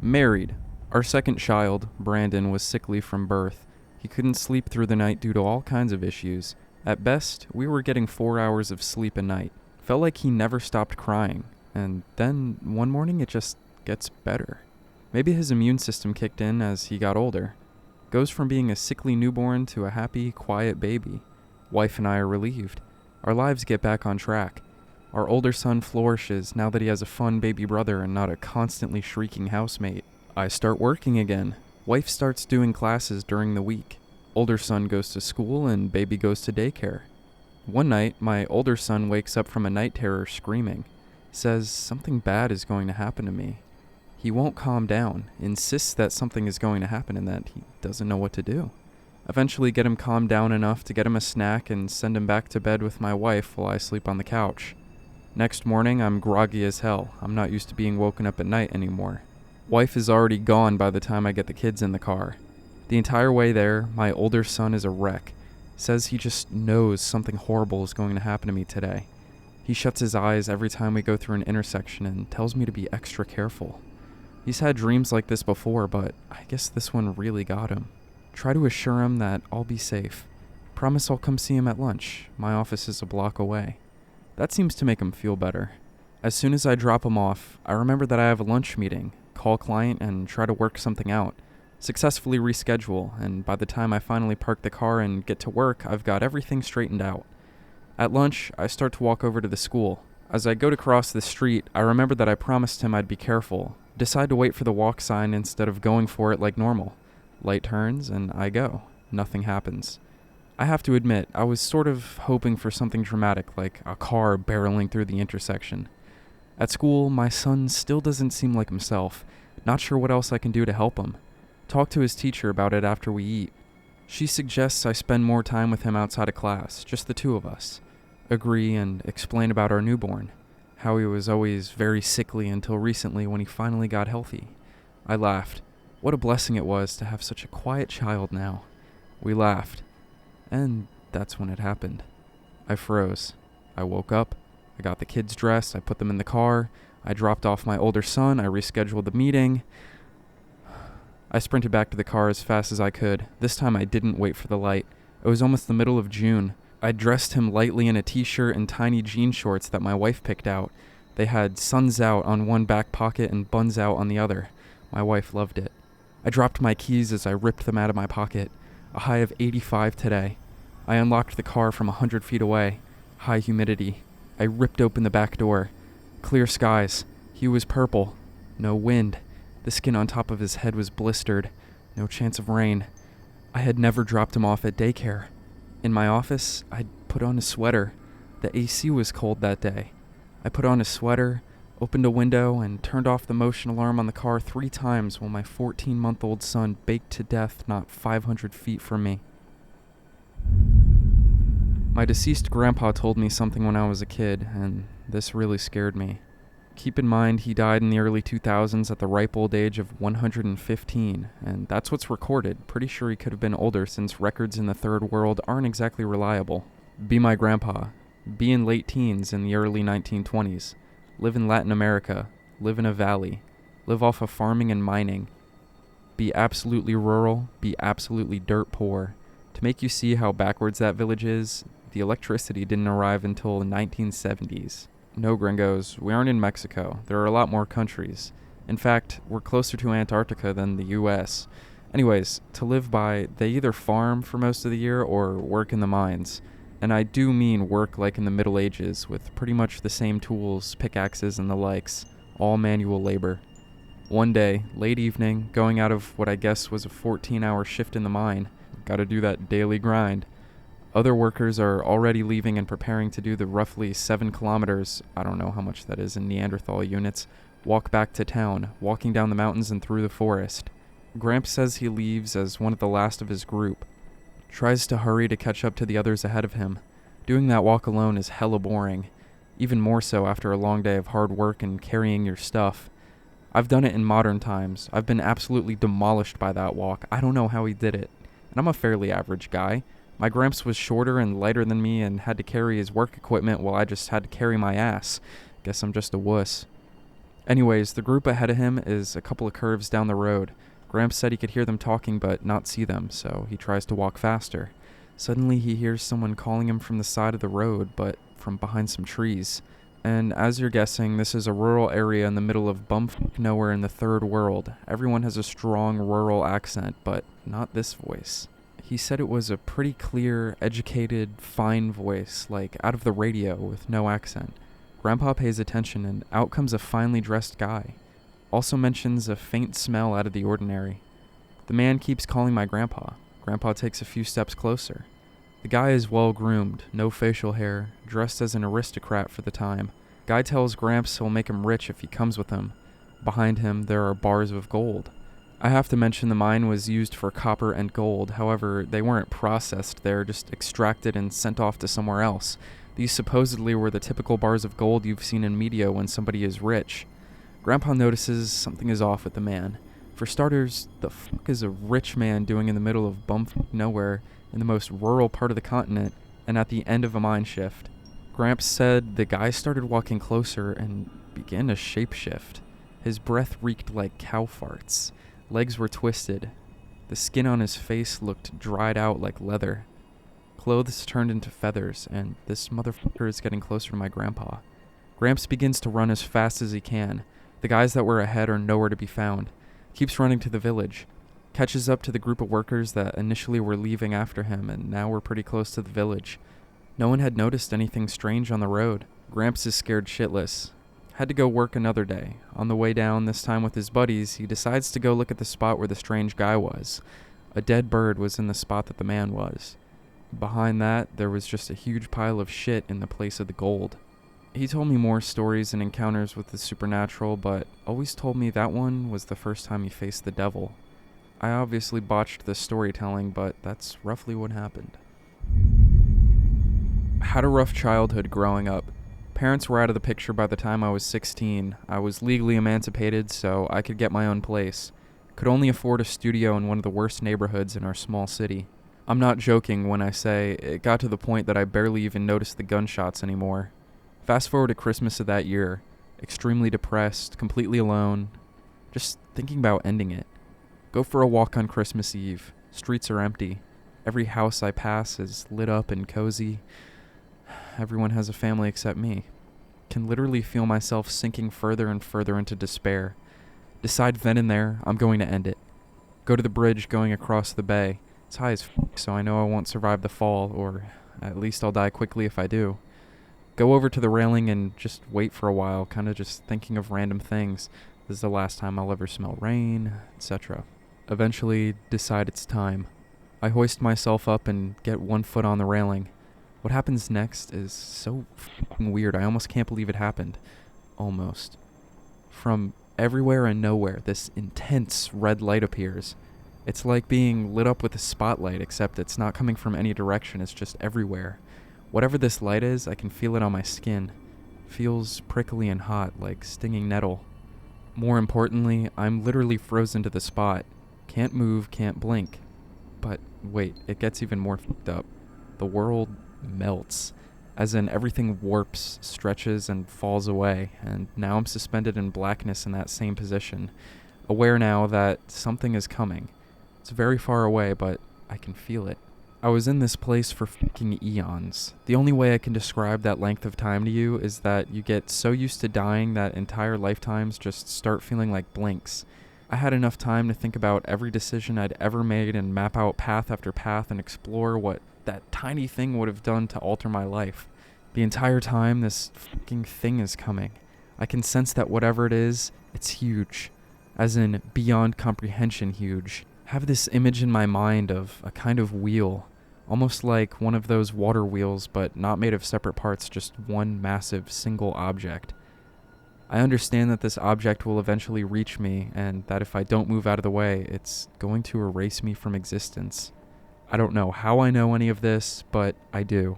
Married. Our second child, Brandon, was sickly from birth. He couldn't sleep through the night due to all kinds of issues. At best, we were getting 4 hours of sleep a night. Felt like he never stopped crying. And then, one morning, it just gets better. Maybe his immune system kicked in as he got older. Goes from being a sickly newborn to a happy, quiet baby. Wife and I are relieved. Our lives get back on track. Our older son flourishes now that he has a fun baby brother and not a constantly shrieking housemate. I start working again. Wife starts doing classes during the week. Older son goes to school and baby goes to daycare. One night, my older son wakes up from a night terror screaming. Says something bad is going to happen to me. He won't calm down, insists that something is going to happen and that he doesn't know what to do. Eventually get him calmed down enough to get him a snack and send him back to bed with my wife while I sleep on the couch. Next morning, I'm groggy as hell. I'm not used to being woken up at night anymore. Wife is already gone by the time I get the kids in the car. The entire way there, my older son is a wreck. Says he just knows something horrible is going to happen to me today. He shuts his eyes every time we go through an intersection and tells me to be extra careful. He's had dreams like this before, but I guess this one really got him. Try to assure him that I'll be safe. Promise I'll come see him at lunch. My office is a block away. That seems to make him feel better. As soon as I drop him off, I remember that I have a lunch meeting, call client, and try to work something out. Successfully reschedule, and by the time I finally park the car and get to work, I've got everything straightened out. At lunch, I start to walk over to the school. As I go to cross the street, I remember that I promised him I'd be careful. Decide to wait for the walk sign instead of going for it like normal. Light turns, and I go. Nothing happens. I have to admit, I was sort of hoping for something dramatic, like a car barreling through the intersection. At school, my son still doesn't seem like himself. Not sure what else I can do to help him. Talk to his teacher about it after we eat. She suggests I spend more time with him outside of class, just the two of us. Agree and explain about our newborn. How he was always very sickly until recently when he finally got healthy. I laughed. What a blessing it was to have such a quiet child now. We laughed. And that's when it happened. I froze. I woke up. I got the kids dressed. I put them in the car. I dropped off my older son. I rescheduled the meeting. I sprinted back to the car as fast as I could. This time I didn't wait for the light. It was almost the middle of June. I dressed him lightly in a t-shirt and tiny jean shorts that my wife picked out. They had suns out on one back pocket and buns out on the other. My wife loved it. I dropped my keys as I ripped them out of my pocket. A high of 85 today. I unlocked the car from 100 feet away. High humidity. I ripped open the back door. Clear skies. He was purple. No wind. The skin on top of his head was blistered. No chance of rain. I had never dropped him off at daycare. In my office, I'd put on a sweater. The AC was cold that day. I put on a sweater, opened a window, and turned off the motion alarm on the car 3 times while my 14-month-old son baked to death not 500 feet from me. My deceased grandpa told me something when I was a kid, and this really scared me. Keep in mind, he died in the early 2000s at the ripe old age of 115, and that's what's recorded. Pretty sure he could have been older since records in the third world aren't exactly reliable. Be my grandpa. Be in late teens in the early 1920s. Live in Latin America. Live in a valley. Live off of farming and mining. Be absolutely rural. Be absolutely dirt poor. To make you see how backwards that village is, the electricity didn't arrive until the 1970s. No, gringos, we aren't in Mexico. There are a lot more countries. In fact, we're closer to Antarctica than the US. Anyways, to live by, they either farm for most of the year or work in the mines. And I do mean work like in the Middle Ages, with pretty much the same tools, pickaxes and the likes, all manual labor. One day, late evening, going out of what I guess was a 14-hour shift in the mine. Gotta do that daily grind. Other workers are already leaving and preparing to do the roughly 7 kilometers, I don't know how much that is in Neanderthal units, walk back to town, walking down the mountains and through the forest. Gramps says he leaves as one of the last of his group. Tries to hurry to catch up to the others ahead of him. Doing that walk alone is hella boring. Even more so after a long day of hard work and carrying your stuff. I've done it in modern times. I've been absolutely demolished by that walk. I don't know how he did it. And I'm a fairly average guy. My Gramps was shorter and lighter than me and had to carry his work equipment while I just had to carry my ass. Guess I'm just a wuss. Anyways, the group ahead of him is a couple of curves down the road. Gramps said he could hear them talking but not see them, so he tries to walk faster. Suddenly he hears someone calling him from the side of the road, but from behind some trees. And as you're guessing, this is a rural area in the middle of bumfuck nowhere in the third world. Everyone has a strong rural accent, but not this voice. He said it was a pretty clear, educated, fine voice, like out of the radio with no accent. Grandpa pays attention, and out comes a finely dressed guy. Also mentions a faint smell out of the ordinary. The man keeps calling my grandpa. Grandpa takes a few steps closer. The guy is well groomed, no facial hair, dressed as an aristocrat for the time. Guy tells Gramps he'll make him rich if he comes with him. Behind him, there are bars of gold. I have to mention the mine was used for copper and gold, however, they weren't processed there, just extracted and sent off to somewhere else. These supposedly were the typical bars of gold you've seen in media when somebody is rich. Grandpa notices something is off with the man. For starters, the fuck is a rich man doing in the middle of bumfuck nowhere in the most rural part of the continent and at the end of a mine shift? Gramps said the guy started walking closer and began to shapeshift. His breath reeked like cow farts. Legs were twisted. The skin on his face looked dried out like leather. Clothes turned into feathers, and this motherfucker is getting closer to my grandpa. Gramps begins to run as fast as he can. The guys that were ahead are nowhere to be found. Keeps running to the village. Catches up to the group of workers that initially were leaving after him, and now we're pretty close to the village. No one had noticed anything strange on the road. Gramps is scared shitless. Had to go work another day. On the way down, this time with his buddies, he decides to go look at the spot where the strange guy was. A dead bird was in the spot that the man was. Behind that, there was just a huge pile of shit in the place of the gold. He told me more stories and encounters with the supernatural, but always told me that one was the first time he faced the devil. I obviously botched the storytelling, but that's roughly what happened. Had a rough childhood growing up. Parents were out of the picture by the time I was 16. I was legally emancipated, so I could get my own place. Could only afford a studio in one of the worst neighborhoods in our small city. I'm not joking when I say it got to the point that I barely even noticed the gunshots anymore. Fast forward to Christmas of that year. Extremely depressed, completely alone. Just thinking about ending it. Go for a walk on Christmas Eve. Streets are empty. Every house I pass is lit up and cozy. Everyone has a family except me. Can literally feel myself sinking further and further into despair. Decide then and there, I'm going to end it. Go to the bridge going across the bay. It's high as fuck, so I know I won't survive the fall, or at least I'll die quickly if I do. Go over to the railing and just wait for a while, kind of just thinking of random things. This is the last time I'll ever smell rain, etc. Eventually, decide it's time. I hoist myself up and get one foot on the railing. What happens next is so fucking weird, I almost can't believe it happened. Almost. From everywhere and nowhere, this intense red light appears. It's like being lit up with a spotlight, except it's not coming from any direction, it's just everywhere. Whatever this light is, I can feel it on my skin. Feels prickly and hot, like stinging nettle. More importantly, I'm literally frozen to the spot. Can't move, can't blink. But wait, it gets even more fucked up. The world melts. As in, everything warps, stretches, and falls away, and now I'm suspended in blackness in that same position. Aware now that something is coming. It's very far away, but I can feel it. I was in this place for fucking eons. The only way I can describe that length of time to you is that you get so used to dying that entire lifetimes just start feeling like blinks. I had enough time to think about every decision I'd ever made and map out path after path and explore what that tiny thing would have done to alter my life. The entire time, this fucking thing is coming. I can sense that whatever it is, it's huge. As in, beyond comprehension huge. I have this image in my mind of a kind of wheel. Almost like one of those water wheels, but not made of separate parts, just one massive single object. I understand that this object will eventually reach me, and that if I don't move out of the way, it's going to erase me from existence. I don't know how I know any of this, but I do.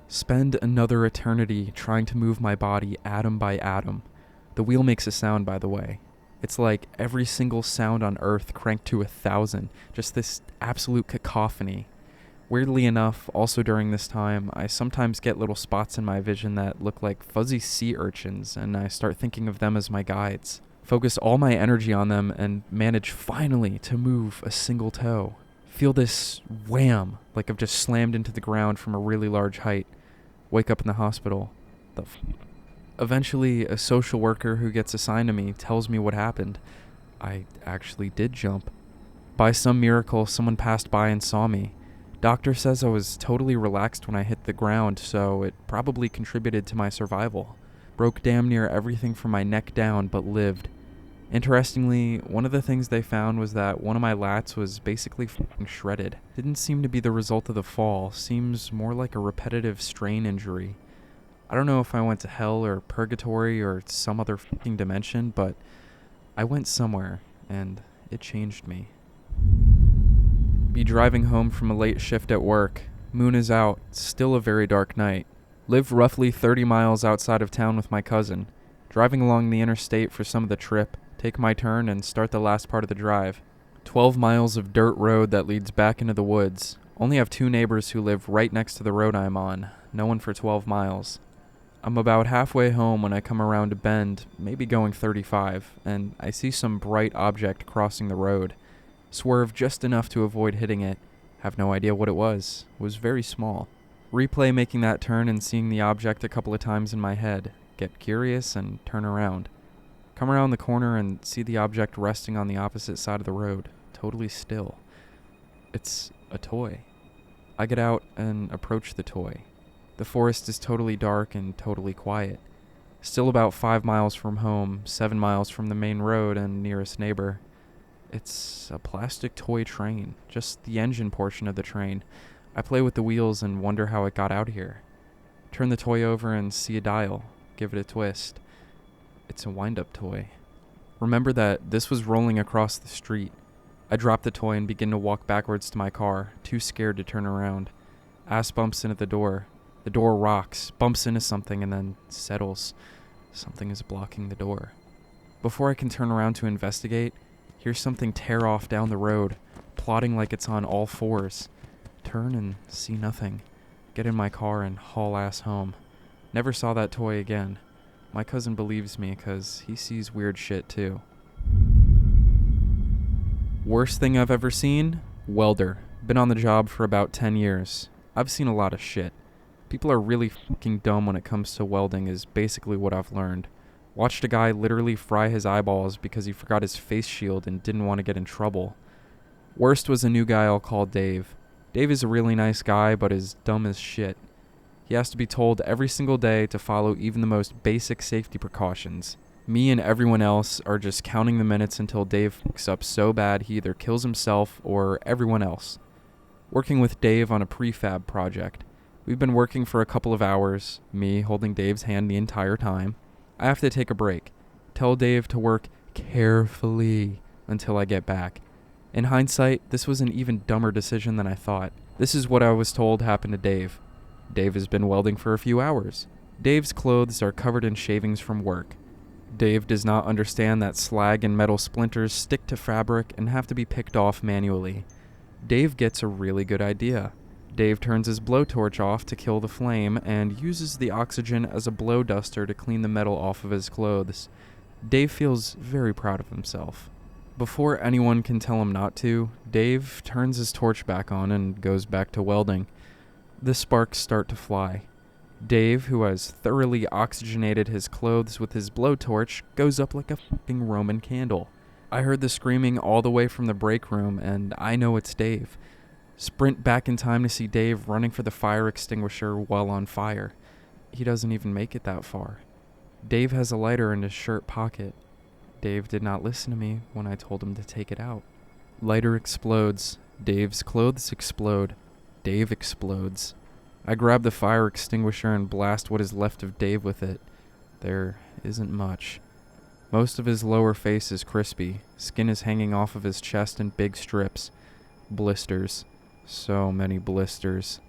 Spend another eternity trying to move my body atom by atom. The wheel makes a sound, by the way. It's like every single sound on Earth cranked to 1,000, just this absolute cacophony. Weirdly enough, also during this time, I sometimes get little spots in my vision that look like fuzzy sea urchins, and I start thinking of them as my guides. Focus all my energy on them and manage finally to move a single toe. Feel this wham, like I've just slammed into the ground from a really large height. Wake up in the hospital. Eventually, a social worker who gets assigned to me tells me what happened. I actually did jump. By some miracle, someone passed by and saw me. Doctor says I was totally relaxed when I hit the ground, so it probably contributed to my survival. Broke damn near everything from my neck down, but lived. Interestingly, one of the things they found was that one of my lats was basically f***ing shredded. Didn't seem to be the result of the fall, seems more like a repetitive strain injury. I don't know if I went to hell or purgatory or some other f***ing dimension, but I went somewhere, and it changed me. Be driving home from a late shift at work. Moon is out, still a very dark night. Live roughly 30 miles outside of town with my cousin. Driving along the interstate for some of the trip, take my turn and start the last part of the drive. 12 miles of dirt road that leads back into the woods. Only have 2 neighbors who live right next to the road I'm on. No one for 12 miles. I'm about halfway home when I come around a bend, maybe going 35, and I see some bright object crossing the road. Swerve just enough to avoid hitting it. Have no idea what it was. It was very small. Replay making that turn and seeing the object a couple of times in my head. Get curious and turn around. Come around the corner and see the object resting on the opposite side of the road, totally still. It's a toy. I get out and approach the toy. The forest is totally dark and totally quiet. Still about 5 miles from home, 7 miles from the main road and nearest neighbor. It's a plastic toy train, just the engine portion of the train. I play with the wheels and wonder how it got out here. Turn the toy over and see a dial. Give it a twist. It's a wind-up toy. Remember that this was rolling across the street. I drop the toy and begin to walk backwards to my car, too scared to turn around. Ass bumps into the door. The door rocks, bumps into something, and then settles. Something is blocking the door. Before I can turn around to investigate, hear something tear off down the road, plodding like it's on all fours. Turn and see nothing. Get in my car and haul ass home. Never saw that toy again. My cousin believes me because he sees weird shit too. Worst thing I've ever seen? Welder. Been on the job for about 10 years. I've seen a lot of shit. People are really fucking dumb when it comes to welding is basically what I've learned. Watched a guy literally fry his eyeballs because he forgot his face shield and didn't want to get in trouble. Worst was a new guy I'll call Dave. Dave is a really nice guy, but is dumb as shit. He has to be told every single day to follow even the most basic safety precautions. Me and everyone else are just counting the minutes until Dave fucks up so bad he either kills himself or everyone else. Working with Dave on a prefab project. We've been working for a couple of hours, me holding Dave's hand the entire time. I have to take a break. Tell Dave to work carefully until I get back. In hindsight, this was an even dumber decision than I thought. This is what I was told happened to Dave. Dave has been welding for a few hours. Dave's clothes are covered in shavings from work. Dave does not understand that slag and metal splinters stick to fabric and have to be picked off manually. Dave gets a really good idea. Dave turns his blowtorch off to kill the flame and uses the oxygen as a blow duster to clean the metal off of his clothes. Dave feels very proud of himself. Before anyone can tell him not to, Dave turns his torch back on and goes back to welding. The sparks start to fly. Dave, who has thoroughly oxygenated his clothes with his blowtorch, goes up like a fucking Roman candle. I heard the screaming all the way from the break room, and I know it's Dave. Sprint back in time to see Dave running for the fire extinguisher while on fire. He doesn't even make it that far. Dave has a lighter in his shirt pocket. Dave did not listen to me when I told him to take it out. Lighter explodes. Dave's clothes explode. Dave explodes. I grab the fire extinguisher and blast what is left of Dave with it. There isn't much. Most of his lower face is crispy. Skin is hanging off of his chest in big strips. Blisters. So many blisters.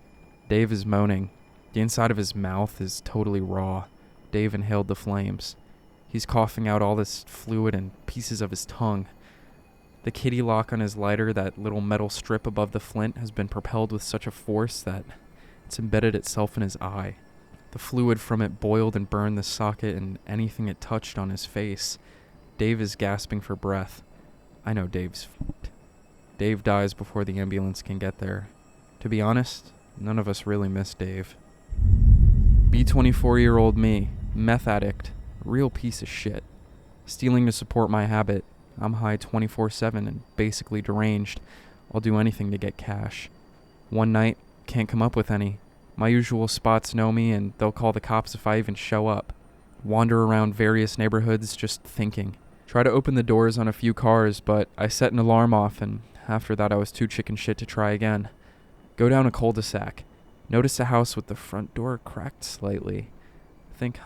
Dave is moaning. The inside of his mouth is totally raw. Dave inhaled the flames. He's coughing out all this fluid and pieces of his tongue. The kitty lock on his lighter, that little metal strip above the flint, has been propelled with such a force that it's embedded itself in his eye. The fluid from it boiled and burned the socket and anything it touched on his face. Dave is gasping for breath. I know Dave's f***ed. Dave dies before the ambulance can get there. To be honest, none of us really miss Dave. Be 24-year-old me, meth addict, real piece of shit. Stealing to support my habit. I'm high 24/7 and basically deranged. I'll do anything to get cash. One night, can't come up with any. My usual spots know me and they'll call the cops if I even show up. Wander around various neighborhoods just thinking. Try to open the doors on a few cars, but I set an alarm off and after that I was too chicken shit to try again. Go down a cul-de-sac. Notice a house with the front door cracked slightly. Think,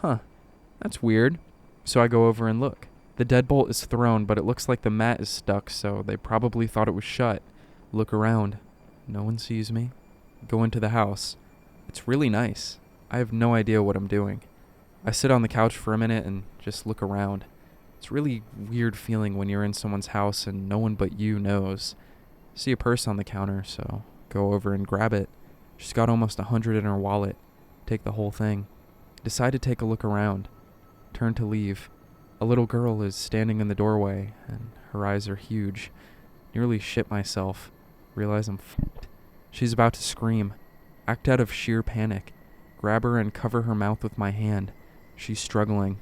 that's weird. So I go over and look. The deadbolt is thrown, but it looks like the mat is stuck, so they probably thought it was shut. Look around. No one sees me. Go into the house. It's really nice. I have no idea what I'm doing. I sit on the couch for a minute and just look around. It's really weird feeling when you're in someone's house and no one but you knows. See a purse on the counter, so go over and grab it. She's got almost $100 in her wallet. Take the whole thing. Decide to take a look around. Turn to leave. A little girl is standing in the doorway, and her eyes are huge. Nearly shit myself. Realize I'm f***ed. She's about to scream. Act out of sheer panic. Grab her and cover her mouth with my hand. She's struggling.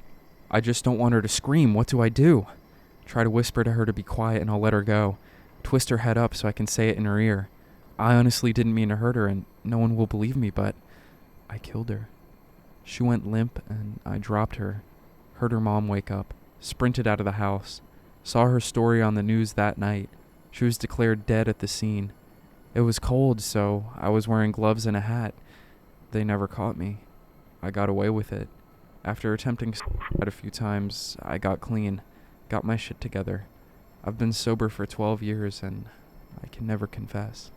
I just don't want her to scream. What do I do? Try to whisper to her to be quiet and I'll let her go. Twist her head up so I can say it in her ear. I honestly didn't mean to hurt her and no one will believe me, but I killed her. She went limp and I dropped her. Heard her mom wake up. Sprinted out of the house. Saw her story on the news that night. She was declared dead at the scene. It was cold, so I was wearing gloves and a hat. They never caught me. I got away with it. After attempting suicide a few times, I got clean. Got my shit together. I've been sober for 12 years and I can never confess.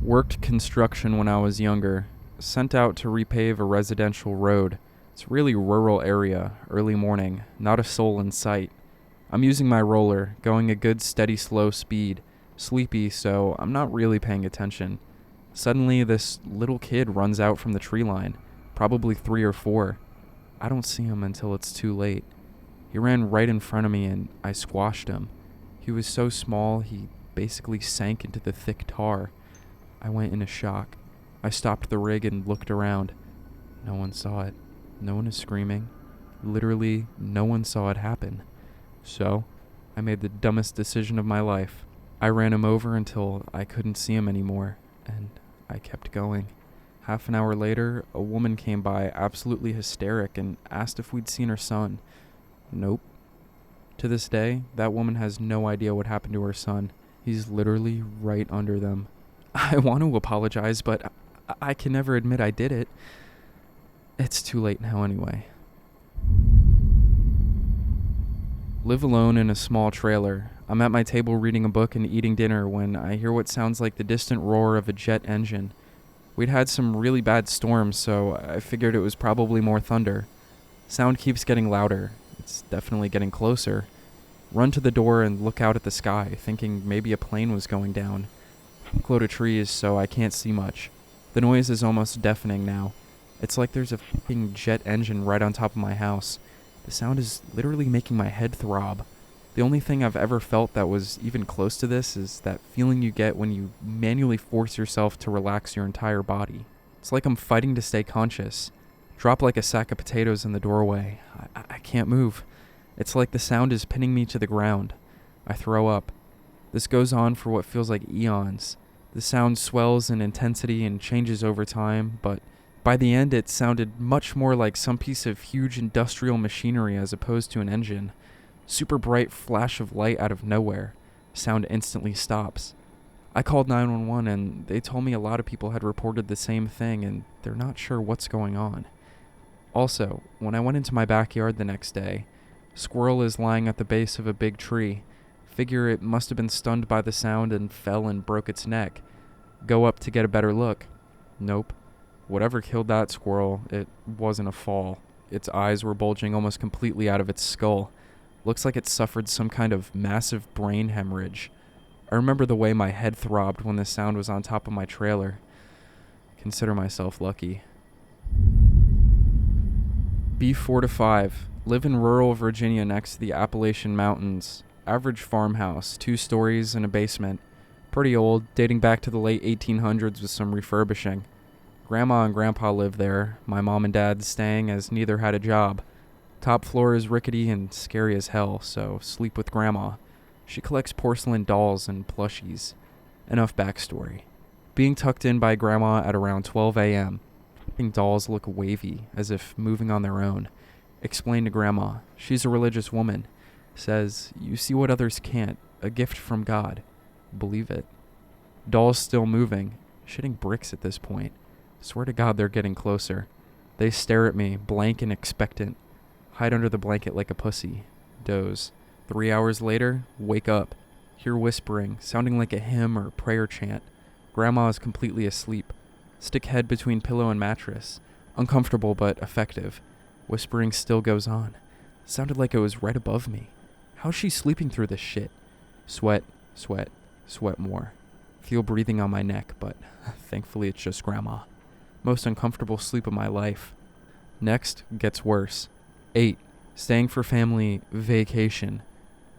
Worked construction when I was younger. Sent out to repave a residential road. It's a really rural area, early morning, not a soul in sight. I'm using my roller, going a good steady slow speed. Sleepy, so I'm not really paying attention. Suddenly, this little kid runs out from the tree line, probably 3 or 4. I don't see him until it's too late. He ran right in front of me and I squashed him. He was so small, he basically sank into the thick tar. I went into shock. I stopped the rig and looked around. No one saw it. No one is screaming. Literally, no one saw it happen. So, I made the dumbest decision of my life. I ran him over until I couldn't see him anymore, and I kept going. Half an hour later, a woman came by absolutely hysteric and asked if we'd seen her son. Nope. To this day, that woman has no idea what happened to her son. He's literally right under them. I want to apologize, but I can never admit I did it. It's too late now anyway. Live alone in a small trailer. I'm at my table reading a book and eating dinner when I hear what sounds like the distant roar of a jet engine. We'd had some really bad storms, so I figured it was probably more thunder. Sound keeps getting louder. It's definitely getting closer. Run to the door and look out at the sky, thinking maybe a plane was going down. Load of trees, so I can't see much. The noise is almost deafening now. It's like there's a f***ing jet engine right on top of my house. The sound is literally making my head throb. The only thing I've ever felt that was even close to this is that feeling you get when you manually force yourself to relax your entire body. It's like I'm fighting to stay conscious. Drop like a sack of potatoes in the doorway. I can't move. It's like the sound is pinning me to the ground. I throw up. This goes on for what feels like eons. The sound swells in intensity and changes over time, but by the end it sounded much more like some piece of huge industrial machinery as opposed to an engine. Super bright flash of light out of nowhere. Sound instantly stops. I called 911 and they told me a lot of people had reported the same thing and they're not sure what's going on. Also, when I went into my backyard the next day, squirrel is lying at the base of a big tree. Figure it must have been stunned by the sound and fell and broke its neck. Go up to get a better look. Nope. Whatever killed that squirrel, it wasn't a fall. Its eyes were bulging almost completely out of its skull. Looks like it suffered some kind of massive brain hemorrhage. I remember the way my head throbbed when the sound was on top of my trailer. Consider myself lucky. B4 to 5. Live in rural Virginia next to the Appalachian Mountains. Average farmhouse, 2 stories and a basement. Pretty old, dating back to the late 1800s with some refurbishing. Grandma and Grandpa live there, my mom and dad staying as neither had a job. Top floor is rickety and scary as hell, so sleep with Grandma. She collects porcelain dolls and plushies. Enough backstory. Being tucked in by Grandma at around 12 a.m. Dolls look wavy, as if moving on their own. Explain to Grandma. She's a religious woman. Says, you see what others can't. A gift from God. Believe it. Dolls still moving. Shitting bricks at this point. Swear to God they're getting closer. They stare at me, blank and expectant. Hide under the blanket like a pussy. Doze. 3 hours later, wake up. Hear whispering, sounding like a hymn or prayer chant. Grandma is completely asleep. Stick head between pillow and mattress. Uncomfortable but effective. Whispering still goes on. Sounded like it was right above me. How's she sleeping through this shit? Sweat, sweat, sweat more. Feel breathing on my neck, but thankfully it's just Grandma. Most uncomfortable sleep of my life. Next gets worse. 8. Staying for family vacation.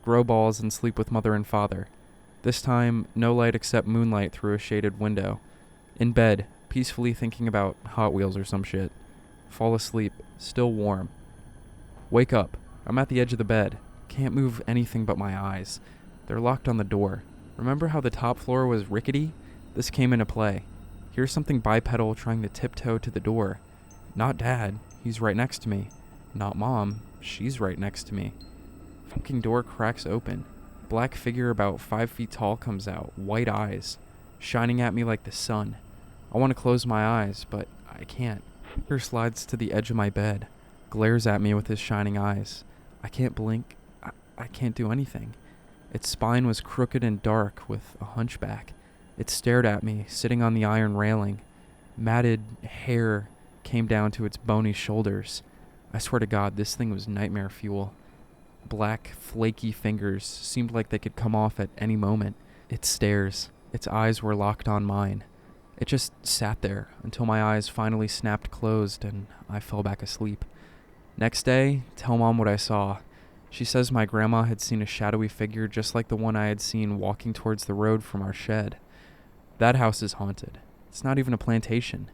Grow balls and sleep with mother and father. This time, no light except moonlight through a shaded window. In bed, peacefully thinking about Hot Wheels or some shit. Fall asleep, still warm. Wake up. I'm at the edge of the bed. Can't move anything but my eyes. They're locked on the door. Remember how the top floor was rickety? This came into play. Here's something bipedal trying to tiptoe to the door. Not Dad. He's right next to me. Not Mom. She's right next to me. Fucking door cracks open. Black figure about 5 feet tall comes out. White eyes. Shining at me like the sun. I want to close my eyes, but I can't. He slides to the edge of my bed. Glares at me with his shining eyes. I can't blink. I can't do anything. Its spine was crooked and dark with a hunchback. It stared at me, sitting on the iron railing. Matted hair came down to its bony shoulders. I swear to God, this thing was nightmare fuel. Black, flaky fingers seemed like they could come off at any moment. It stares. Its eyes were locked on mine. It just sat there until my eyes finally snapped closed and I fell back asleep. Next day, tell Mom what I saw. She says my grandma had seen a shadowy figure just like the one I had seen walking towards the road from our shed. That house is haunted. It's not even a plantation.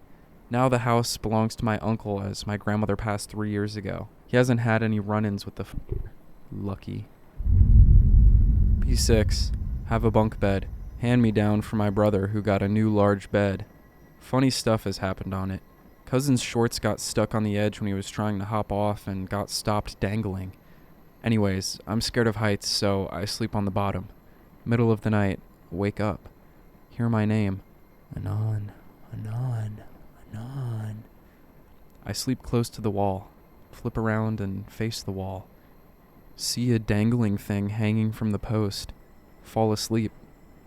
Now the house belongs to my uncle as my grandmother passed 3 years ago. He hasn't had any run-ins with the Lucky. P6. Have a bunk bed. Hand-me-down for my brother who got a new large bed. Funny stuff has happened on it. Cousin's shorts got stuck on the edge when he was trying to hop off and got stopped dangling. Anyways, I'm scared of heights, so I sleep on the bottom. Middle of the night, wake up. Hear my name. Anon, Anon, Anon. I sleep close to the wall. Flip around and face the wall. See a dangling thing hanging from the post. Fall asleep.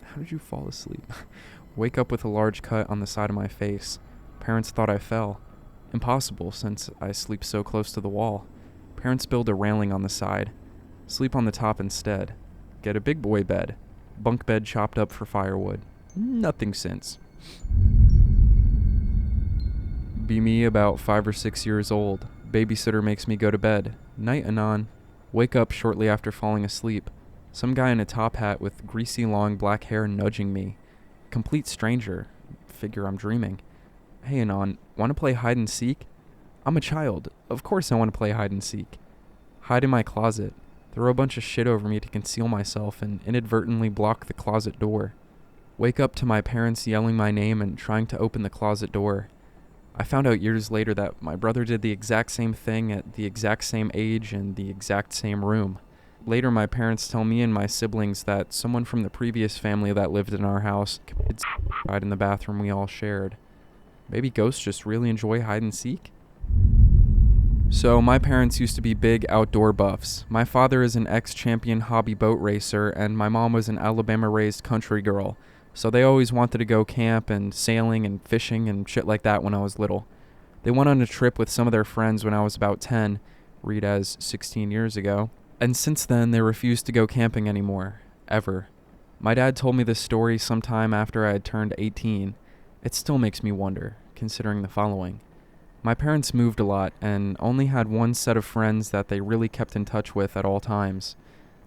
How did you fall asleep? Wake up with a large cut on the side of my face. Parents thought I fell. Impossible since I sleep so close to the wall. Parents build a railing on the side. Sleep on the top instead. Get a big boy bed. Bunk bed chopped up for firewood. Nothing since. Be me about 5 or 6 years old. Babysitter makes me go to bed. Night, Anon. Wake up shortly after falling asleep. Some guy in a top hat with greasy long black hair nudging me. Complete stranger. Figure I'm dreaming. Hey, Anon, want to play hide and seek? I'm a child. Of course I want to play hide and seek. Hide in my closet. Throw a bunch of shit over me to conceal myself and inadvertently block the closet door. Wake up to my parents yelling my name and trying to open the closet door. I found out years later that my brother did the exact same thing at the exact same age in the exact same room. Later, my parents tell me and my siblings that someone from the previous family that lived in our house committed suicide in the bathroom we all shared. Maybe ghosts just really enjoy hide and seek? So, my parents used to be big outdoor buffs. My father is an ex-champion hobby boat racer, and my mom was an Alabama-raised country girl. So they always wanted to go camp and sailing and fishing and shit like that when I was little. They went on a trip with some of their friends when I was about 10, read as 16 years ago. And since then, they refused to go camping anymore. Ever. My dad told me this story sometime after I had turned 18. It still makes me wonder, considering the following. My parents moved a lot and only had one set of friends that they really kept in touch with at all times.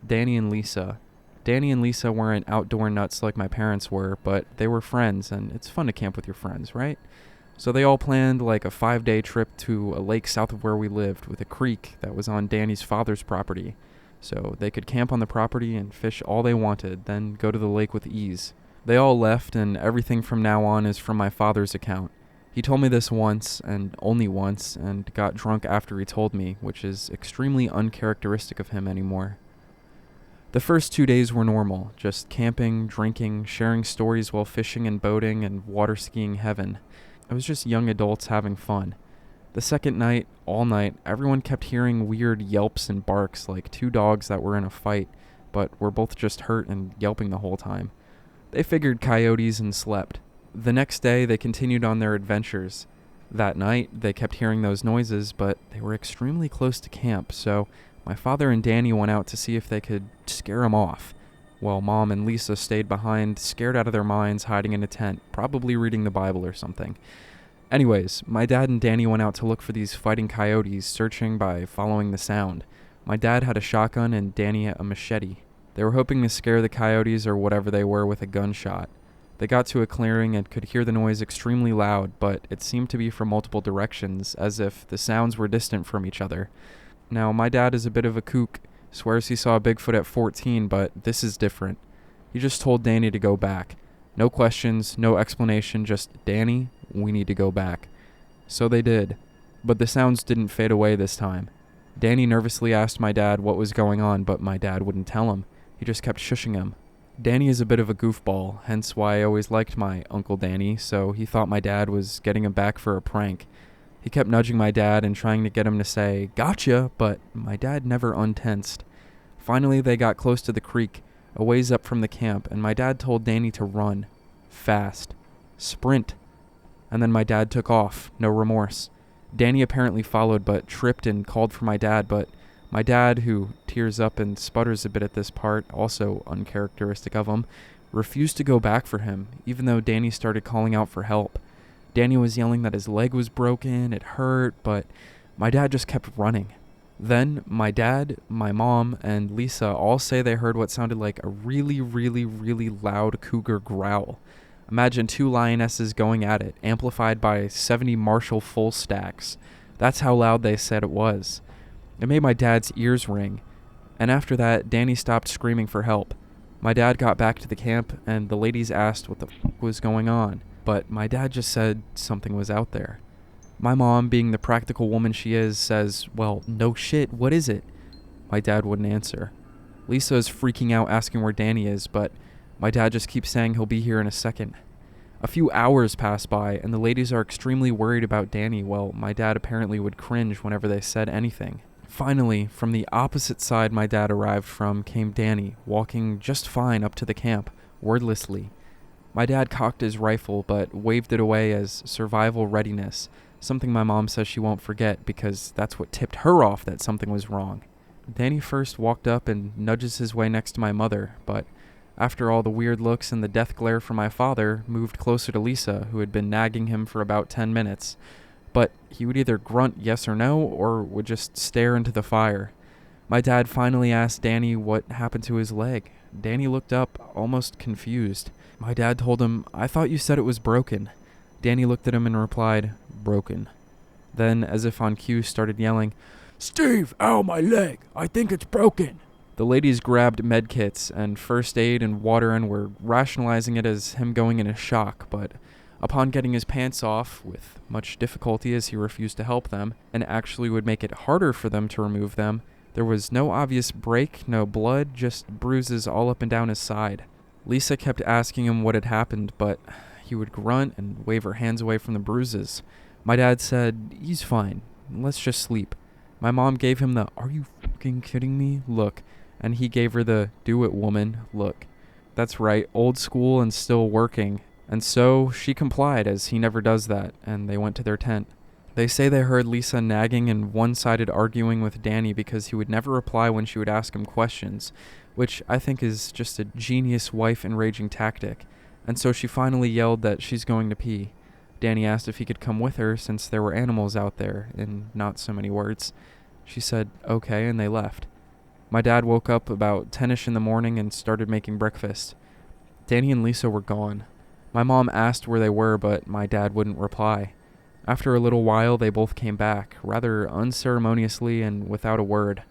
Danny and Lisa. Danny and Lisa weren't outdoor nuts like my parents were, but they were friends, and it's fun to camp with your friends, right? So they all planned like a 5-day trip to a lake south of where we lived with a creek that was on Danny's father's property. So they could camp on the property and fish all they wanted, then go to the lake with ease. They all left, and everything from now on is from my father's account. He told me this once, and only once, and got drunk after he told me, which is extremely uncharacteristic of him anymore. The first 2 days were normal, just camping, drinking, sharing stories while fishing and boating and water skiing heaven. It was just young adults having fun. The second night, all night, everyone kept hearing weird yelps and barks like two dogs that were in a fight, but were both just hurt and yelping the whole time. They figured coyotes and slept. The next day, they continued on their adventures. That night, they kept hearing those noises, but they were extremely close to camp, so my father and Danny went out to see if they could scare them off, while Mom and Lisa stayed behind, scared out of their minds, hiding in a tent, probably reading the Bible or something. Anyways, my dad and Danny went out to look for these fighting coyotes, searching by following the sound. My dad had a shotgun and Danny a machete. They were hoping to scare the coyotes or whatever they were with a gunshot. They got to a clearing and could hear the noise extremely loud, but it seemed to be from multiple directions, as if the sounds were distant from each other. Now, my dad is a bit of a kook, swears he saw a Bigfoot at 14, but this is different. He just told Danny to go back. No questions, no explanation, just, Danny, we need to go back. So they did, but the sounds didn't fade away this time. Danny nervously asked my dad what was going on, but my dad wouldn't tell him. He just kept shushing him. Danny is a bit of a goofball, hence why I always liked my Uncle Danny, so he thought my dad was getting him back for a prank. He kept nudging my dad and trying to get him to say, "Gotcha," but my dad never untensed. Finally, they got close to the creek, a ways up from the camp, and my dad told Danny to run. Fast. Sprint. And then my dad took off, no remorse. Danny apparently followed, but tripped and called for my dad, but my dad, who tears up and sputters a bit at this part, also uncharacteristic of him, refused to go back for him, even though Danny started calling out for help. Danny was yelling that his leg was broken, it hurt, but my dad just kept running. Then, my dad, my mom, and Lisa all say they heard what sounded like a really, really, really loud cougar growl. Imagine 2 lionesses going at it, amplified by 70 Marshall full stacks. That's how loud they said it was. It made my dad's ears ring. And after that, Danny stopped screaming for help. My dad got back to the camp, and the ladies asked what the f*** was going on. But my dad just said something was out there. My mom, being the practical woman she is, says, "Well, no shit, what is it?" My dad wouldn't answer. Lisa is freaking out asking where Danny is, but my dad just keeps saying he'll be here in a second. A few hours pass by, and the ladies are extremely worried about Danny, while my dad apparently would cringe whenever they said anything. Finally, from the opposite side my dad arrived from came Danny, walking just fine up to the camp, wordlessly. My dad cocked his rifle, but waved it away as survival readiness, something my mom says she won't forget because that's what tipped her off that something was wrong. Danny first walked up and nudges his way next to my mother, but after all the weird looks and the death glare from my father, moved closer to Lisa, who had been nagging him for about 10 minutes. But he would either grunt yes or no, or would just stare into the fire. My dad finally asked Danny what happened to his leg. Danny looked up, almost confused. My dad told him, "I thought you said it was broken." Danny looked at him and replied, "Broken." Then, as if on cue, started yelling, "Steve, ow, my leg! I think it's broken!" The ladies grabbed medkits and first aid and water and were rationalizing it as him going in a shock, but upon getting his pants off, with much difficulty as he refused to help them, and actually would make it harder for them to remove them, there was no obvious break, no blood, just bruises all up and down his side. Lisa kept asking him what had happened, but he would grunt and wave her hands away from the bruises. My dad said, "He's fine. Let's just sleep." My mom gave him the "Are you fucking kidding me?" look, and he gave her the "Do it, woman" look. That's right, old school and still working. And so she complied, as he never does that, and they went to their tent. They say they heard Lisa nagging and one-sided arguing with Danny because he would never reply when she would ask him questions, which I think is just a genius wife enraging tactic, and so she finally yelled that she's going to pee. Danny asked if he could come with her since there were animals out there, in not so many words. She said okay, and they left. My dad woke up about 10ish in the morning and started making breakfast. Danny and Lisa were gone. My mom asked where they were, but my dad wouldn't reply. After a little while, they both came back, rather unceremoniously and without a word.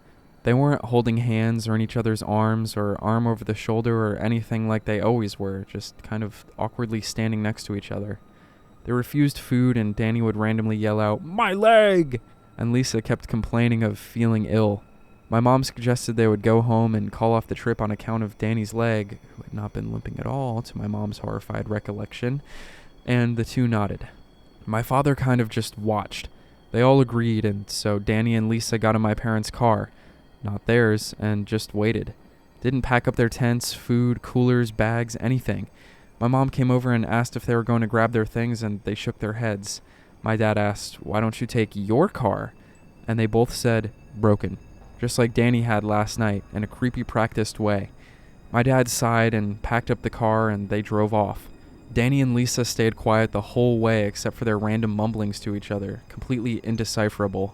They weren't holding hands or in each other's arms or arm over the shoulder or anything like they always were, just kind of awkwardly standing next to each other. They refused food, and Danny would randomly yell out, "My leg!" And Lisa kept complaining of feeling ill. My mom suggested they would go home and call off the trip on account of Danny's leg, who had not been limping at all, to my mom's horrified recollection, and the two nodded. My father kind of just watched. They all agreed, and so Danny and Lisa got in my parents' car, not theirs, and just waited. Didn't pack up their tents, food, coolers, bags, anything. My mom came over and asked if they were going to grab their things, and they shook their heads. My dad asked, "Why don't you take your car?" And they both said, "Broken." Just like Danny had last night, in a creepy practiced way. My dad sighed and packed up the car, and they drove off. Danny and Lisa stayed quiet the whole way except for their random mumblings to each other, completely indecipherable.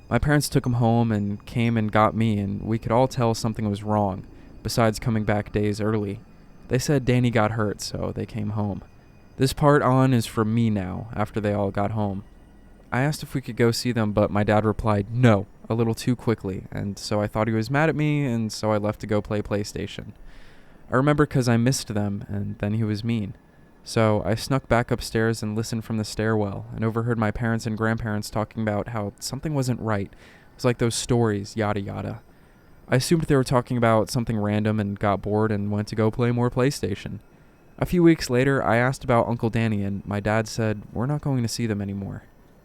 My parents took them home and came and got me, and we could all tell something was wrong, besides coming back days early. They said Danny got hurt, so they came home. This part on is for me now, after they all got home. I asked if we could go see them, but my dad replied no, a little too quickly, and so I thought he was mad at me, and so I left to go play PlayStation. I remember because I missed them, and then he was mean. So I snuck back upstairs and listened from the stairwell, and overheard my parents and grandparents talking about how something wasn't right. It was like those stories, yada yada. I assumed they were talking about something random and got bored and went to go play more PlayStation. A few weeks later, I asked about Uncle Danny, and my dad said, "We're not going to see them anymore."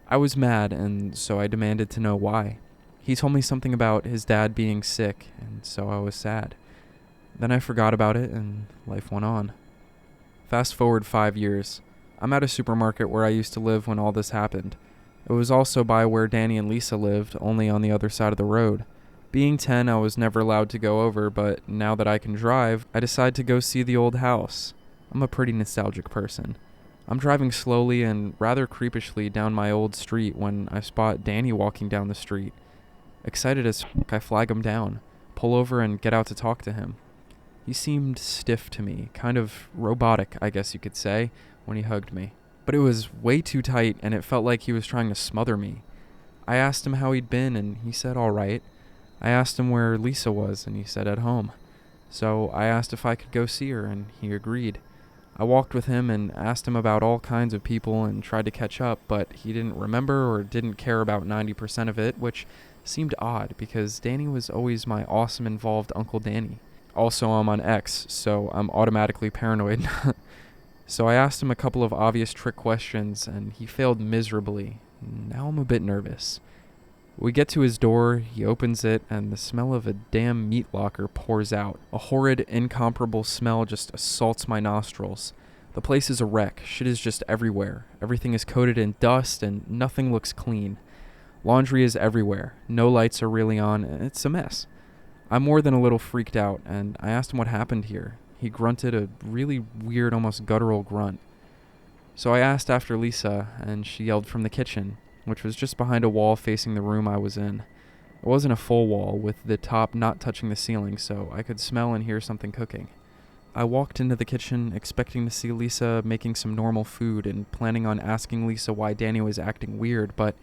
I was mad, and so I demanded to know why. He told me something about his dad being sick, and so I was sad. Then I forgot about it, and life went on. Fast forward 5 years. I'm at a supermarket where I used to live when all this happened. It was also by where Danny and Lisa lived, only on the other side of the road. Being 10, I was never allowed to go over, but now that I can drive, I decide to go see the old house. I'm a pretty nostalgic person. I'm driving slowly and rather creepishly down my old street when I spot Danny walking down the street. Excited as f***, I flag him down, pull over and get out to talk to him. He seemed stiff to me, kind of robotic, I guess you could say, when he hugged me. But it was way too tight, and it felt like he was trying to smother me. I asked him how he'd been, and he said all right. I asked him where Lisa was, and he said at home. So I asked if I could go see her, and he agreed. I walked with him and asked him about all kinds of people and tried to catch up, but he didn't remember or didn't care about 90% of it, which seemed odd because Danny was always my awesome involved Uncle Danny. Also, I'm on X, so I'm automatically paranoid. So I asked him a couple of obvious trick questions, and he failed miserably. Now I'm a bit nervous. We get to his door, he opens it, and the smell of a damn meat locker pours out. A horrid, incomparable smell just assaults my nostrils. The place is a wreck. Shit is just everywhere. Everything is coated in dust, and nothing looks clean. Laundry is everywhere. No lights are really on, and it's a mess. I'm more than a little freaked out, and I asked him what happened here. He grunted a really weird, almost guttural grunt. So I asked after Lisa, and she yelled from the kitchen, which was just behind a wall facing the room I was in. It wasn't a full wall, with the top not touching the ceiling, so I could smell and hear something cooking. I walked into the kitchen, expecting to see Lisa making some normal food and planning on asking Lisa why Danny was acting weird, but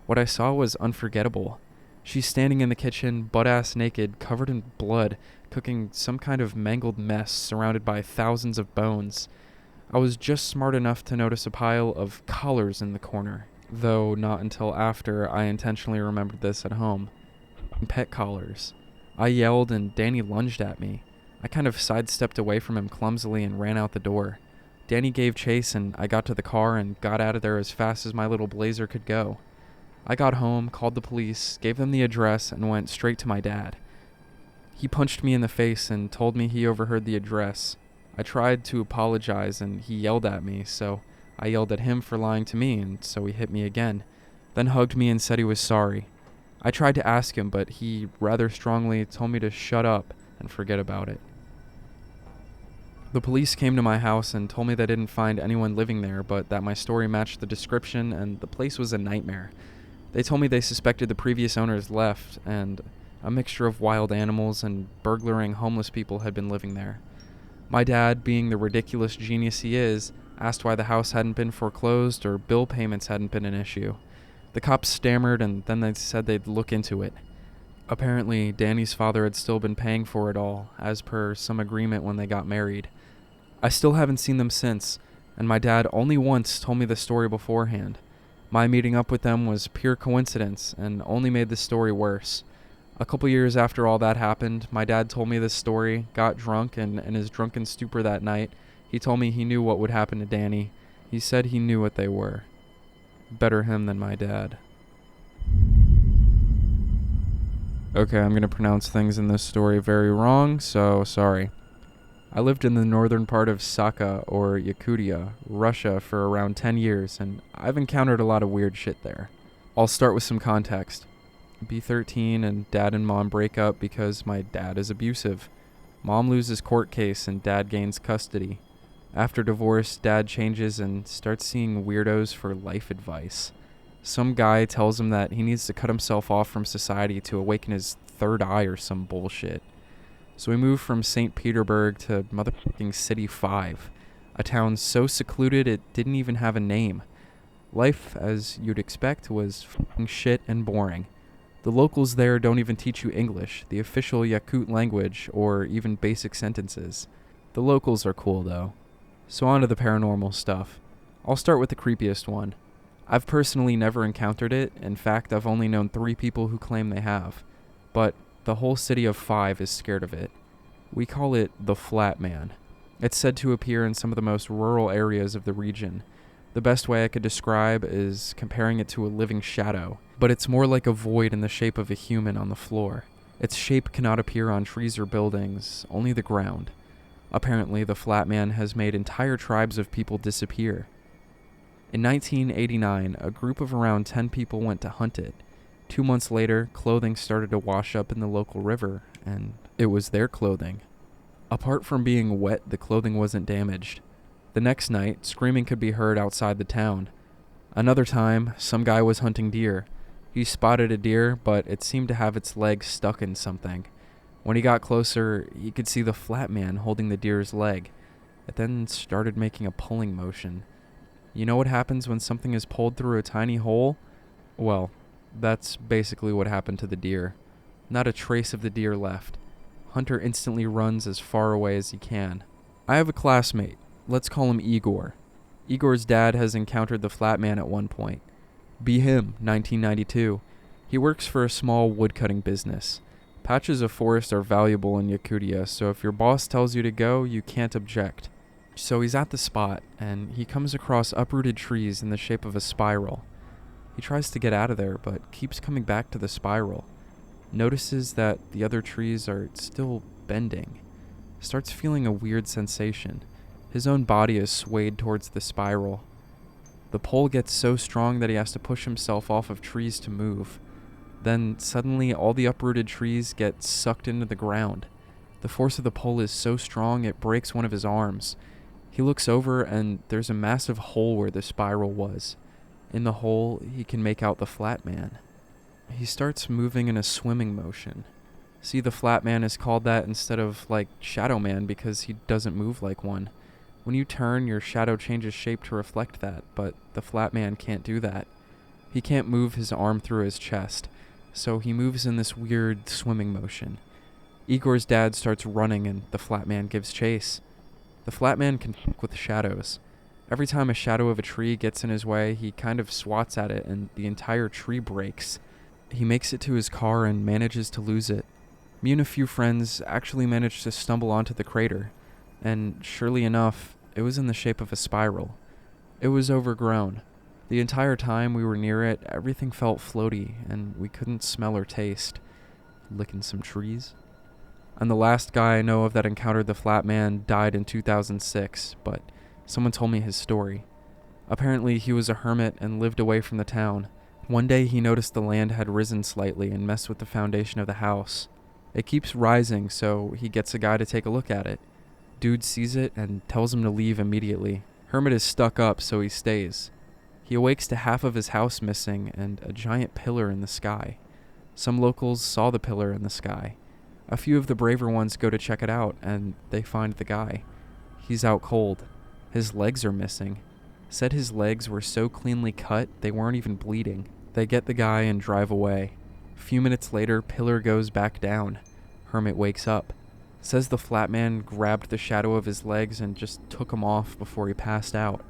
what I saw was unforgettable. She's standing in the kitchen, butt-ass naked, covered in blood, cooking some kind of mangled mess surrounded by thousands of bones. I was just smart enough to notice a pile of collars in the corner, though not until after I intentionally remembered this at home. Pet collars. I yelled and Danny lunged at me. I kind of sidestepped away from him clumsily and ran out the door. Danny gave chase and I got to the car and got out of there as fast as my little blazer could go. I got home, called the police, gave them the address, and went straight to my dad. He punched me in the face and told me he overheard the address. I tried to apologize and he yelled at me, so I yelled at him for lying to me, and so he hit me again. then hugged me and said he was sorry. I tried to ask him, but he rather strongly told me to shut up and forget about it. The police came to my house and told me they didn't find anyone living there, but that my story matched the description and the place was a nightmare. They told me they suspected the previous owners left, and a mixture of wild animals and burglaring homeless people had been living there. My dad, being the ridiculous genius he is, asked why the house hadn't been foreclosed or bill payments hadn't been an issue. The cops stammered and then they said they'd look into it. Apparently, Danny's father had still been paying for it all, as per some agreement when they got married. I still haven't seen them since, and my dad only once told me the story beforehand. My meeting up with them was pure coincidence and only made the story worse. A couple years after all that happened, my dad told me this story, got drunk, and in his drunken stupor that night, he told me he knew what would happen to Danny. He said he knew what they were. Better him than my dad. Okay, I'm going to pronounce things in this story very wrong, so sorry. I lived in the northern part of Sakha, or Yakutia, Russia, for around 10 years, and I've encountered a lot of weird shit there. I'll start with some context. B13 and dad and mom break up because my dad is abusive. Mom loses court case and dad gains custody. After divorce, dad changes and starts seeing weirdos for life advice. Some guy tells him that he needs to cut himself off from society to awaken his third eye or some bullshit. So we moved from St. Petersburg to motherfucking City 5, a town so secluded it didn't even have a name. Life, as you'd expect, was fucking shit and boring. The locals there don't even teach you English, the official Yakut language, or even basic sentences. The locals are cool, though. So on to the paranormal stuff. I'll start with the creepiest one. I've personally never encountered it. In fact, I've only known 3 people who claim they have. But the whole city of 5 is scared of it. We call it the Flat Man. It's said to appear in some of the most rural areas of the region. The best way I could describe is comparing it to a living shadow, but it's more like a void in the shape of a human on the floor. Its shape cannot appear on trees or buildings, only the ground. Apparently, the Flat Man has made entire tribes of people disappear. In 1989, a group of around 10 people went to hunt it. 2 months later, clothing started to wash up in the local river, and it was their clothing. Apart from being wet, the clothing wasn't damaged. The next night, screaming could be heard outside the town. Another time, some guy was hunting deer. He spotted a deer, but it seemed to have its leg stuck in something. When he got closer, he could see the Flat Man holding the deer's leg. It then started making a pulling motion. You know what happens when something is pulled through a tiny hole? Well, that's basically what happened to the deer. Not a trace of the deer left. Hunter instantly runs as far away as he can. I have a classmate. Let's call him Igor. Igor's dad has encountered the Flat Man at one point. Be him, 1992. He works for a small woodcutting business. Patches of forest are valuable in Yakutia, so if your boss tells you to go, you can't object. So he's at the spot, and he comes across uprooted trees in the shape of a spiral. He tries to get out of there, but keeps coming back to the spiral. Notices that the other trees are still bending. Starts feeling a weird sensation. His own body is swayed towards the spiral. The pole gets so strong that he has to push himself off of trees to move. Then suddenly all the uprooted trees get sucked into the ground. The force of the pole is so strong it breaks one of his arms. He looks over and there's a massive hole where the spiral was. In the hole, he can make out the Flat Man. He starts moving in a swimming motion. See, the Flat Man is called that instead of like Shadow Man because he doesn't move like one. When you turn, your shadow changes shape to reflect that, but the Flat Man can't do that. He can't move his arm through his chest, so he moves in this weird swimming motion. Igor's dad starts running and the Flat Man gives chase. The Flat Man can fuck with shadows. Every time a shadow of a tree gets in his way, he kind of swats at it and the entire tree breaks. He makes it to his car and manages to lose it. Me and a few friends actually managed to stumble onto the crater, and surely enough, it was in the shape of a spiral. It was overgrown. The entire time we were near it, everything felt floaty, and we couldn't smell or taste. Licking some trees? And the last guy I know of that encountered the Flat Man died in 2006, but someone told me his story. Apparently he was a hermit and lived away from the town. One day he noticed the land had risen slightly and messed with the foundation of the house. It keeps rising, so he gets a guy to take a look at it. Dude sees it and tells him to leave immediately. Hermit is stuck up, so he stays. He awakes to half of his house missing and a giant pillar in the sky. Some locals saw the pillar in the sky. A few of the braver ones go to check it out, and they find the guy. He's out cold. His legs are missing. Said his legs were so cleanly cut they weren't even bleeding. They get the guy and drive away. A few minutes later, pillar goes back down. Hermit wakes up. Says the flat man grabbed the shadow of his legs and just took him off before he passed out.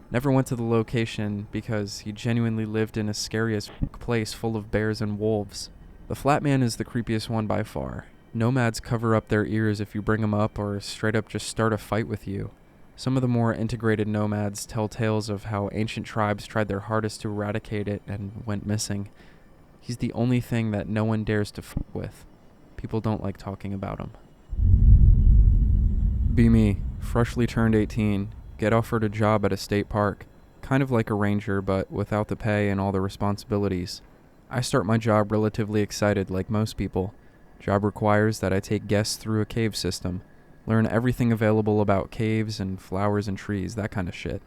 Never went to the location because he genuinely lived in a scary as place full of bears and wolves. The flat man is the creepiest one by far. Nomads cover up their ears if you bring them up or straight up just start a fight with you. Some of the more integrated nomads tell tales of how ancient tribes tried their hardest to eradicate it and went missing. He's the only thing that no one dares to fuck with. People don't like talking about him. Be me, freshly turned 18, get offered a job at a state park, kind of like a ranger but without the pay and all the responsibilities. I start my job relatively excited like most people. Job requires that I take guests through a cave system, learn everything available about caves and flowers and trees, that kind of shit.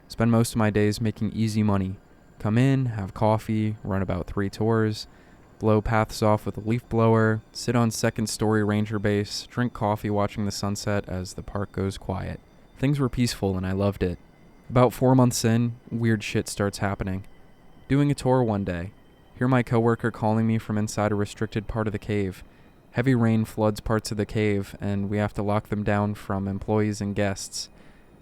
Spend most of my days making easy money. Come in, have coffee, run about 3 tours, blow paths off with a leaf blower, sit on second-story ranger base, drink coffee watching the sunset as the park goes quiet. Things were peaceful and I loved it. About 4 months in, weird shit starts happening. Doing a tour one day. Hear my coworker calling me from inside a restricted part of the cave. Heavy rain floods parts of the cave, and we have to lock them down from employees and guests.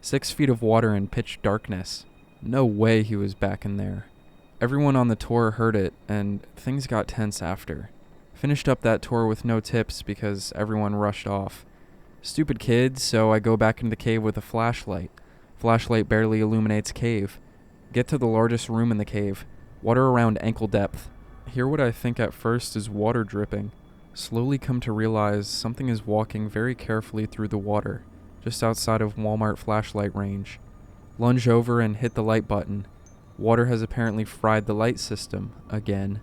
6 feet of water in pitch darkness. No way he was back in there. Everyone on the tour heard it, and things got tense after. Finished up that tour with no tips because everyone rushed off. Stupid kid, so I go back into the cave with a flashlight. Flashlight barely illuminates cave. Get to the largest room in the cave. Water around ankle depth. Hear what I think at first is water dripping. Slowly come to realize something is walking very carefully through the water, just outside of Walmart flashlight range. Lunge over and hit the light button. Water has apparently fried the light system, again.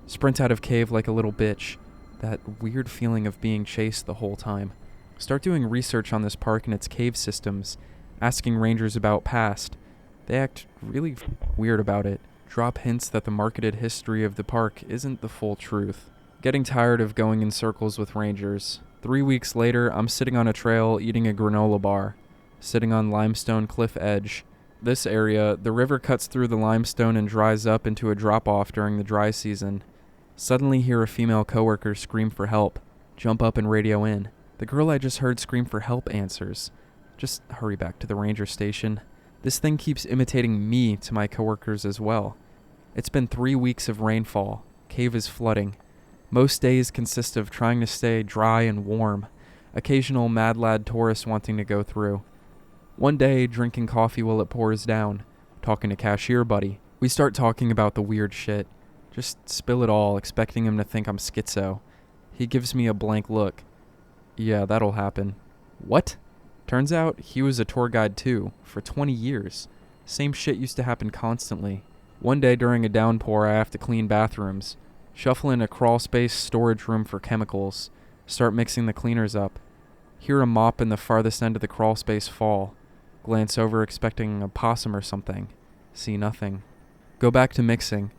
Sprint out of cave like a little bitch. That weird feeling of being chased the whole time. Start doing research on this park and its cave systems, asking rangers about past. They act really weird about it. Drop hints that the marketed history of the park isn't the full truth. Getting tired of going in circles with rangers. 3 weeks later, I'm sitting on a trail eating a granola bar. Sitting on limestone cliff edge. This area, the river cuts through the limestone and dries up into a drop-off during the dry season. Suddenly hear a female coworker scream for help. Jump up and radio in. The girl I just heard scream for help answers. Just hurry back to the ranger station. This thing keeps imitating me to my coworkers as well. It's been 3 weeks of rainfall. Cave is flooding. Most days consist of trying to stay dry and warm. Occasional mad lad tourists wanting to go through. One day, drinking coffee while it pours down. Talking to cashier buddy. We start talking about the weird shit. Just spill it all, expecting him to think I'm schizo. He gives me a blank look. Yeah, that'll happen. What? Turns out he was a tour guide too, for 20 years. Same shit used to happen constantly. One day during a downpour, I have to clean bathrooms. Shuffle in a crawl space storage room for chemicals. Start mixing the cleaners up. Hear a mop in the farthest end of the crawl space fall. Glance over expecting a possum or something. See nothing. Go back to mixing.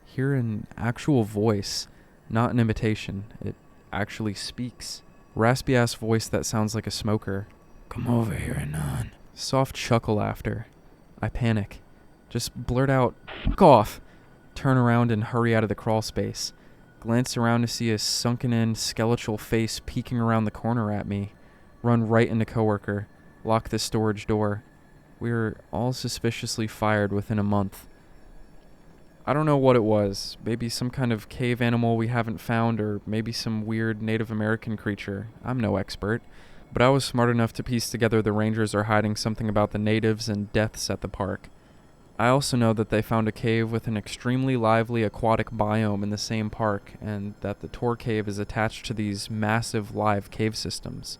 Hear an actual voice. Not an imitation. It actually speaks. Raspy-ass voice that sounds like a smoker. Come over here, Anon. Soft chuckle laughter. I panic. Just blurt out, "Fuck off!" Turn around and hurry out of the crawl space. Glance around to see a sunken-in, skeletal face peeking around the corner at me. Run right into coworker. Lock the storage door. We're all suspiciously fired within a month. I don't know what it was. Maybe some kind of cave animal we haven't found, or maybe some weird Native American creature. I'm no expert. But I was smart enough to piece together the rangers are hiding something about the natives and deaths at the park. I also know that they found a cave with an extremely lively aquatic biome in the same park, and that the tour cave is attached to these massive live cave systems.